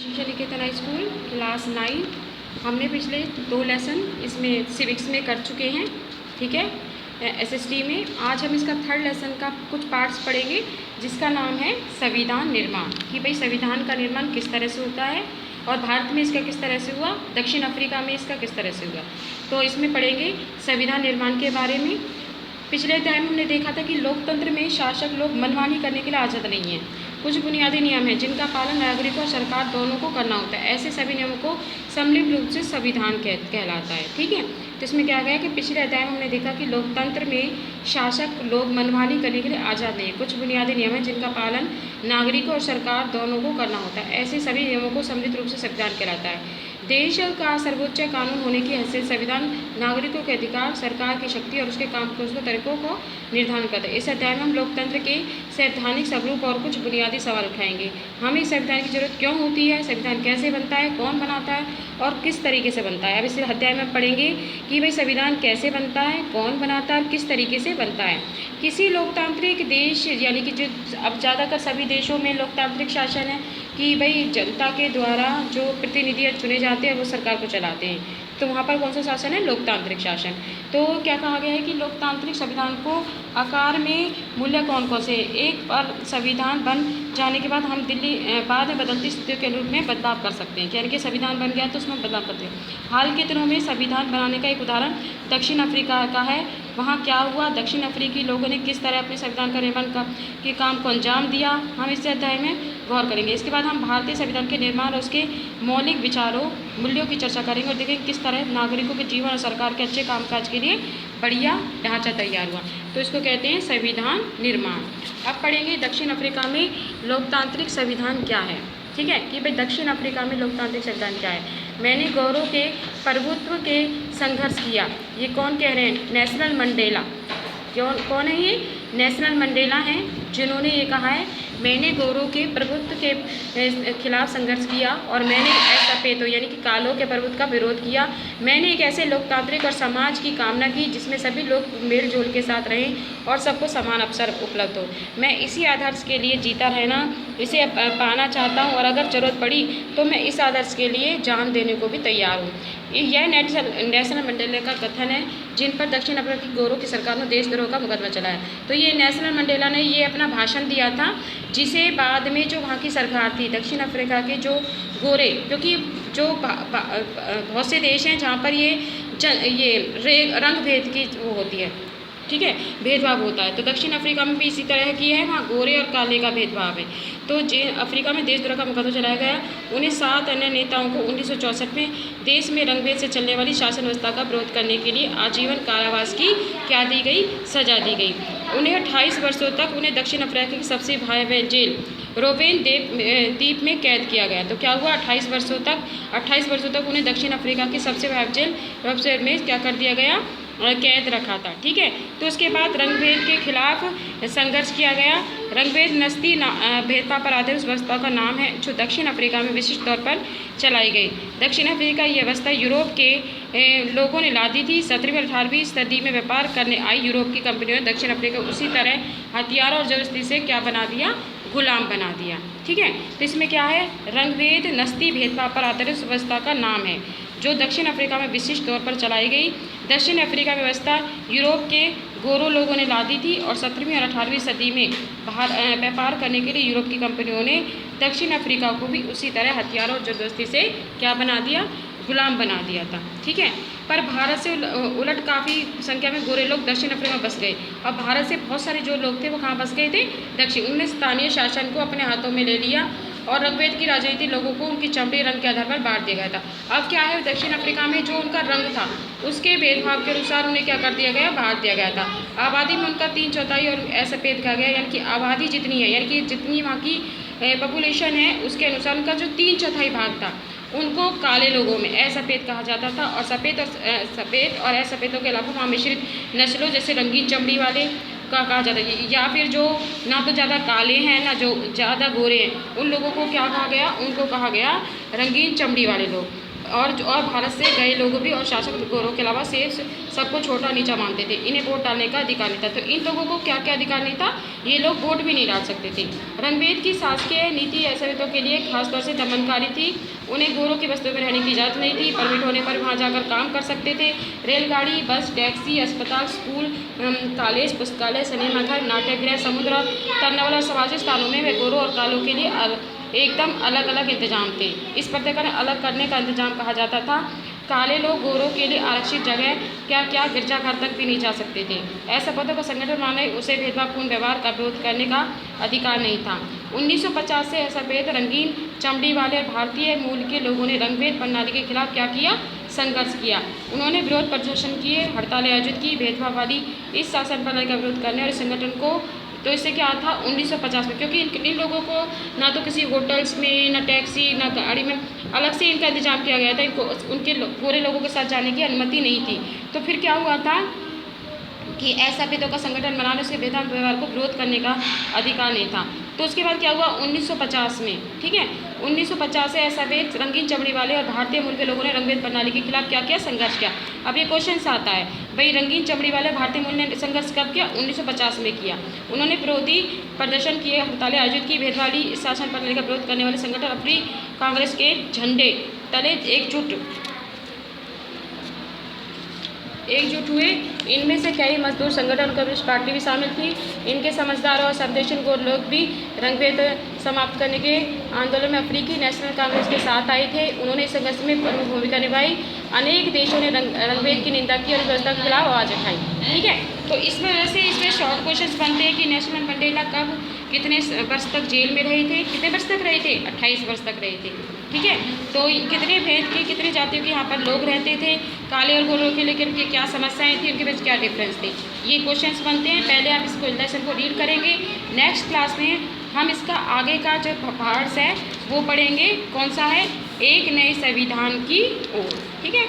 शिक्षा निकेतन high school class 9 हमने पिछले 2 लेसन इसमें सिविक्स में कर चुके हैं। ठीक है, एसएसटी में आज हम इसका 3rd लेसन का कुछ पार्ट्स पढ़ेंगे जिसका नाम है संविधान निर्माण। कि भाई संविधान का निर्माण किस तरह से होता है और भारत में इसका किस तरह से हुआ, दक्षिण अफ्रीका में इसका किस तरह से हुआ। तो इसमें पढ़ेंगे संविधान निर्माण के बारे में। पिछले अध्याय में हमने देखा था कि लोकतंत्र में शासक लोग मनमानी करने के लिए आज़ाद नहीं हैं। कुछ बुनियादी नियम हैं जिनका पालन नागरिक और सरकार दोनों को करना होता है। ऐसे सभी नियमों को सम्मिलित रूप से संविधान कहलाता है। ठीक है, तो इसमें क्या गया कि पिछले अध्याय में हमने देखा कि लोकतंत्र में शासक लोग मनमानी करने के लिए आज़ाद नहीं है। कुछ बुनियादी नियम हैं जिनका पालन नागरिक और सरकार दोनों को करना होता है। ऐसे सभी नियमों को सम्मिलित रूप से संविधान कहलाता है। देश का सर्वोच्च कानून होने की हैसियत संविधान नागरिकों के अधिकार, सरकार की शक्ति और उसके काम के तरीकों को निर्धारण करता है। इस अध्याय में हम लोकतंत्र के संवैधानिक स्वरूप और कुछ बुनियादी सवाल उठाएंगे। हमें संविधान की जरूरत क्यों होती है, संविधान कैसे बनता है, कौन बनाता है और किस तरीके से बनता है। अब इस अध्याय में पढ़ेंगे कि भाई संविधान कैसे बनता है, कौन बनाता है और किस तरीके से बनता है। किसी लोकतांत्रिक देश यानी कि जो अब ज़्यादातर सभी देशों में लोकतांत्रिक शासन है कि भाई जनता के द्वारा जो प्रतिनिधि चुने जाते हैं वो सरकार को चलाते हैं, तो वहाँ पर कौन सा शासन है, लोकतांत्रिक शासन। तो क्या कहा गया है कि लोकतांत्रिक संविधान को आकार में मूल्य कौन कौन से, एक बार संविधान बन जाने के बाद हम बाद में बदलती स्थितियों के रूप में बदलाव कर सकते हैं। यानी कि संविधान बन गया तो उसमें बदलाव करते हैं। हाल के दिनों में संविधान बनाने का एक उदाहरण दक्षिण अफ्रीका का है। वहाँ क्या हुआ, दक्षिण अफ्रीकी लोगों ने किस तरह अपने संविधान का निर्माण के काम को अंजाम दिया, हम इस अध्याय में गौर करेंगे। इसके बाद हम भारतीय संविधान के निर्माण और उसके मौलिक विचारों मूल्यों की चर्चा करेंगे और देखेंगे किस तरह नागरिकों के जीवन और सरकार के अच्छे कामकाज के लिए बढ़िया ढांचा तैयार हुआ। तो इसको कहते हैं संविधान निर्माण। अब पढ़ेंगे दक्षिण अफ्रीका में लोकतांत्रिक संविधान क्या है। ठीक है, कि भाई दक्षिण अफ्रीका में लोकतांत्रिक संविधान क्या है। मैंने गौरव के प्रभुत्व के संघर्ष किया, ये कौन कह रहे हैं, नेल्सन मंडेला। कौन है ये, नेल्सन मंडेला हैं जिन्होंने ये कहा है मैंने गौरव के प्रभुत्व के खिलाफ संघर्ष किया और मैंने असभ्यता यानी कि कालों के प्रभुत्व का विरोध किया। मैंने एक ऐसे लोकतांत्रिक और समाज की कामना की जिसमें सभी लोग मेलजोल के साथ रहें और सबको समान अवसर उपलब्ध हो। मैं इसी आदर्श के लिए जीता रहना इसे पाना चाहता हूँ और अगर जरूरत पड़ी तो मैं इस आदर्श के लिए जान देने को भी तैयार हूँ। यह नेल्सन मंडेला का कथन है जिन पर दक्षिण अफ्रीका की गौरव की सरकार ने देशद्रोह का मुकदमा चलाया। तो ये नेल्सन मंडेला ने ये अपना भाषण दिया था जिसे बाद में जो वहाँ की सरकार थी दक्षिण अफ्रीका के जो गोरे, क्योंकि जो बहुत से देश हैं जहाँ पर ये रंग भेद की वो होती है, ठीक है, भेदभाव होता है। तो दक्षिण अफ्रीका में भी इसी तरह की है, वहाँ गोरे और काले का भेदभाव है। तो अफ्रीका में देशद्रोह का मुकदमा चलाया गया। उन्हें 7 अन्य नेताओं को 1964 में देश में रंगभेद से चलने वाली शासन व्यवस्था का विरोध करने के लिए आजीवन कारावास की क्या दी गई, सजा दी गई। उन्हें 28 वर्षों तक उन्हें दक्षिण अफ्रीका की सबसे भयावह जेल रोबेन द्वीप में कैद किया गया। तो क्या हुआ, 28 वर्षों तक उन्हें दक्षिण अफ्रीका की सबसे भयावह जेल रोबेन में क्या कर दिया गया, कैद रखा था। ठीक है, तो उसके बाद रंगभेद के खिलाफ संघर्ष किया गया। रंगभेद नस्ली भेदभाव पर आधारित उस व्यवस्था का नाम है जो दक्षिण अफ्रीका में विशिष्ट तौर पर चलाई गई। दक्षिण अफ्रीका ये व्यवस्था यूरोप के लोगों ने ला दी थी। 17वीं और 18वीं सदी में व्यापार करने आई यूरोप की कंपनियों ने दक्षिण अफ्रीका उसी तरह हथियार और जबरदस्ती से क्या बना दिया, गुलाम बना दिया। ठीक है, तो इसमें क्या है, रंगभेद नस्ली भेदभाव पर आधारित व्यवस्था का नाम है जो दक्षिण अफ्रीका में विशिष्ट तौर पर चलाई गई। दक्षिण अफ्रीका व्यवस्था यूरोप के गोरों लोगों ने ला दी थी और 17वीं और 18वीं सदी में व्यापार करने के लिए यूरोप की कंपनियों ने दक्षिण अफ्रीका को भी उसी तरह हथियारों और जबरदस्ती से क्या बना दिया, गुलाम बना दिया था। ठीक है, पर भारत से उलट काफ़ी संख्या में गोरे लोग दक्षिण अफ्रीका में बस गए और भारत से बहुत सारे जो लोग थे वो कहाँ बस गए थे, दक्षिण। उन्होंने स्थानीय शासन को अपने हाथों में ले लिया और रंगभेद की राजनीति लोगों को उनकी चमड़ी रंग के आधार पर बांट दिया गया था। अब क्या है, दक्षिण अफ्रीका में जो उनका रंग था उसके भेदभाव के अनुसार उन्हें क्या कर दिया गया, बांट दिया गया था। आबादी में उनका 3/4 और असभ्यता कहा गया, यानी कि आबादी जितनी है यानी कि जितनी वहाँ की पॉपुलेशन है उसके अनुसार उनका जो 3/4 भाग था उनको काले लोगों में असभ्यता कहा जाता था। और सफ़ेद और असभ्यतों के अलावा वहाँ मिश्रित नस्लों जैसे रंगीन चमड़ी वाले का कहा जाता है, या फिर जो ना तो ज़्यादा काले हैं ना जो ज़्यादा गोरे हैं उन लोगों को क्या कहा गया, उनको कहा गया रंगीन चमड़ी वाले लोग। और भारत से गए लोगों भी और शासक गोरों के अलावा शेष सबको छोटा नीचा मानते थे। इन्हें वोट डालने का अधिकार नहीं था। तो इन लोगों को क्या क्या अधिकार नहीं था? ये लोग वोट भी नहीं डाल सकते थे। रंगभेद की शासकीय नीति ऐसे के लिए खासतौर से दमनकारी थी। उन्हें गोरों की बस्तियों में रहने की इजाज़त नहीं थी। परमिट होने पर वहाँ जाकर काम कर सकते थे। रेलगाड़ी, बस, टैक्सी, अस्पताल, स्कूल, कॉलेज, पुस्तकालय, सिनेमाघर, नाट्यगृह, समुद्र, तरनावल और सामाजिक स्थानों में वे गोरों और कालों के लिए एकदम अलग अलग इंतजाम थे। इस प्रकार अलग करने का इंतजाम कहा जाता था। काले लोग गोरों के लिए आरक्षित जगह क्या गिरजाघर तक भी नहीं जा सकते थे। ऐसा पदों का संगठन माने उसे भेदभावपूर्ण व्यवहार का विरोध करने का अधिकार नहीं था। 1950 से ऐसा भेद रंगीन चमड़ी वाले और भारतीय मूल के लोगों ने रंगभेद प्रणाली के खिलाफ क्या किया? संघर्ष किया। उन्होंने विरोध प्रदर्शन किए, हड़तालें आयोजित की, भेदभाव वाली इस शासन प्रणाली का विरोध करने और इस संगठन को तो इससे क्या था 1950 में, क्योंकि इन लोगों को ना तो किसी होटल्स में, ना टैक्सी, ना गाड़ी में अलग से इनका इंतजाम किया गया था। इनको उनके पूरे लोगों के साथ जाने की अनुमति नहीं थी। तो फिर क्या हुआ था कि ऐसा भेदों का संगठन बनाने से भेदभाव व्यवहार को विरोध करने का अधिकार नहीं था। तो उसके बाद क्या हुआ 1950 में, ठीक है, 1950 से ऐसा भेद रंगीन चमड़ी वाले और भारतीय मूल के लोगों ने रंगभेद प्रणाली के खिलाफ क्या किया? संघर्ष किया। अब ये क्वेश्चन आता है भाई, रंगीन चमड़ी वाले भारतीय मूल ने संघर्ष कब किया? 1950 में किया। उन्होंने विरोधी प्रदर्शन किए, हड़तालें आयोजित की, भेदभावी इस शासन प्रणाली का विरोध करने वाले संगठन अफ्रीकी कांग्रेस के झंडे तले एकजुट हुए। इनमें से कई मजदूर संगठन कम्युनिस्ट पार्टी भी शामिल थी। इनके समझदार और संवेदनशील गोर लोग भी रंगभेद समाप्त करने के आंदोलन में अफ्रीकी नेशनल कांग्रेस के साथ आए थे। उन्होंने इस संघर्ष में प्रमुख भूमिका निभाई। अनेक देशों ने रंगभेद की निंदा की और इस व्यवस्था के खिलाफ आवाज़ उठाई। ठीक है, तो इसमें वजह से इसमें शॉर्ट क्वेश्चन बनते हैं कि नेल्सन मंडेला कब कितने वर्ष तक जेल में रहे थे? कितने वर्ष तक रहे थे? 28 वर्ष तक रहे थे। ठीक है, तो कितने भेद के, कितने जातियों के यहाँ पर लोग रहते थे? काले और गोरों के लेकर के क्या समस्याएं थी? उनके बीच क्या डिफरेंस थे? ये क्वेश्चंस बनते हैं। पहले आप इसको लेसन को रीड करेंगे। नेक्स्ट क्लास में हम इसका आगे का जो पार्ट्स है वो पढ़ेंगे। कौन सा है? एक नए संविधान की ओर। ठीक है।